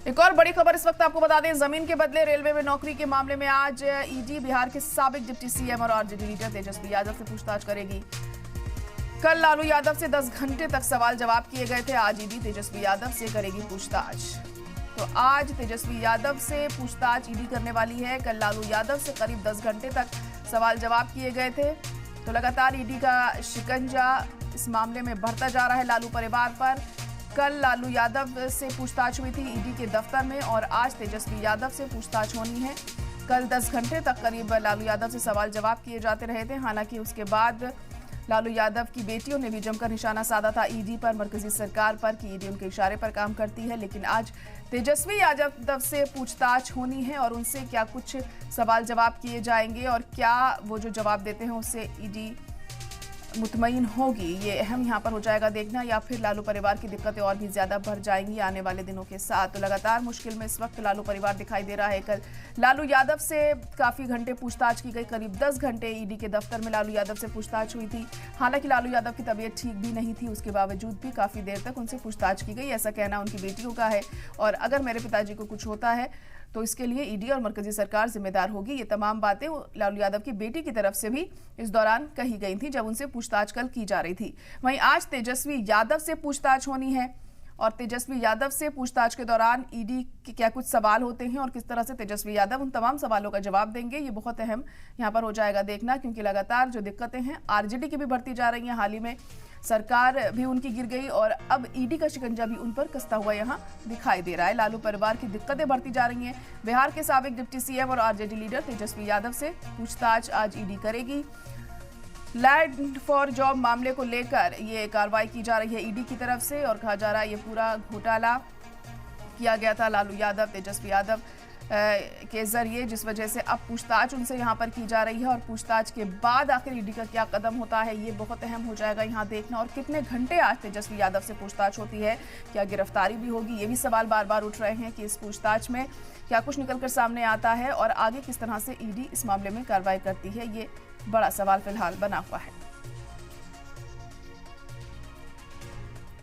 एक और बड़ी खबर इस वक्त आपको बता दें, जमीन के बदले रेलवे में नौकरी के मामले में आज ईडी बिहार के साबिक डिप्टी सीएम और आरजेडी लीडर तेजस्वी यादव से पूछताछ करेगी। कल लालू यादव से 10 घंटे तक सवाल जवाब किए गए थे। आज ईडी तेजस्वी यादव से करेगी पूछताछ। तो आज तेजस्वी यादव से पूछताछ ईडी करने वाली है। कल लालू यादव से करीब 10 घंटे तक सवाल जवाब किए गए थे। तो लगातार ईडी का शिकंजा इस मामले में बढ़ता जा रहा है लालू परिवार पर। कल लालू यादव से पूछताछ हुई थी ईडी के दफ्तर में और आज तेजस्वी यादव से पूछताछ होनी है। कल 10 घंटे तक करीब लालू यादव से सवाल जवाब किए जाते रहे थे। हालांकि उसके बाद लालू यादव की बेटियों ने भी जमकर निशाना साधा था ईडी पर, मरकजी सरकार पर, कि ईडी उनके इशारे पर काम करती है। लेकिन आज तेजस्वी यादव से पूछताछ होनी है और उनसे क्या कुछ सवाल जवाब किए जाएंगे और क्या वो जो जवाब देते हैं उससे ईडी मुतमईन होगी, ये अहम यहाँ पर हो जाएगा देखना, या फिर लालू परिवार की दिक्कतें और भी ज्यादा बढ़ जाएंगी आने वाले दिनों के साथ। तो लगातार मुश्किल में इस वक्त लालू परिवार दिखाई दे रहा है। कल लालू यादव से काफी घंटे पूछताछ की गई, करीब 10 घंटे ईडी के दफ्तर में लालू यादव से पूछताछ हुई थी। हालांकि लालू यादव की तबीयत ठीक भी नहीं थी, उसके बावजूद भी काफी देर तक उनसे पूछताछ की गई, ऐसा कहना उनकी बेटियों का है। और अगर मेरे पिताजी को कुछ होता है तो इसके लिए ईडी और मरकजी सरकार जिम्मेदार होगी। ये तमाम बातें लालू यादव की बेटी की तरफ से भी इस दौरान कही गई थी जब उनसे पूछताछ कल की जा रही थी। वहीं आज तेजस्वी यादव से पूछताछ होनी है और तेजस्वी यादव से पूछताछ के दौरान ईडी के क्या कुछ सवाल होते हैं और किस तरह से तेजस्वी यादव उन तमाम सवालों का जवाब देंगे, ये बहुत अहम यहाँ पर हो जाएगा देखना। क्योंकि लगातार जो दिक्कतें हैं आरजेडी की भी बढ़ती जा रही हैं, हाल ही में सरकार भी उनकी गिर गई और अब ईडी का शिकंजा भी उन पर कसता हुआ यहाँ दिखाई दे रहा है। लालू परिवार की दिक्कतें बढ़ती जा रही हैं। बिहार के साबिक डिप्टी सीएम और आरजेडी लीडर तेजस्वी यादव से पूछताछ आज ईडी करेगी। लैंड फॉर जॉब मामले को लेकर ये कार्रवाई की जा रही है ईडी की तरफ से और कहा जा रहा है ये पूरा घोटाला किया गया था लालू यादव, तेजस्वी यादव के जरिए, जिस वजह से अब पूछताछ उनसे यहाँ पर की जा रही है। और पूछताछ के बाद आखिर ईडी का क्या कदम होता है ये बहुत अहम हो जाएगा यहाँ देखना। और कितने घंटे आज तेजस्वी यादव से पूछताछ होती है, क्या गिरफ्तारी भी होगी, ये भी सवाल बार बार उठ रहे हैं कि इस पूछताछ में क्या कुछ निकलकर सामने आता है और आगे किस तरह से ईडी इस मामले में कार्रवाई करती है, ये बड़ा सवाल फिलहाल बना हुआ है।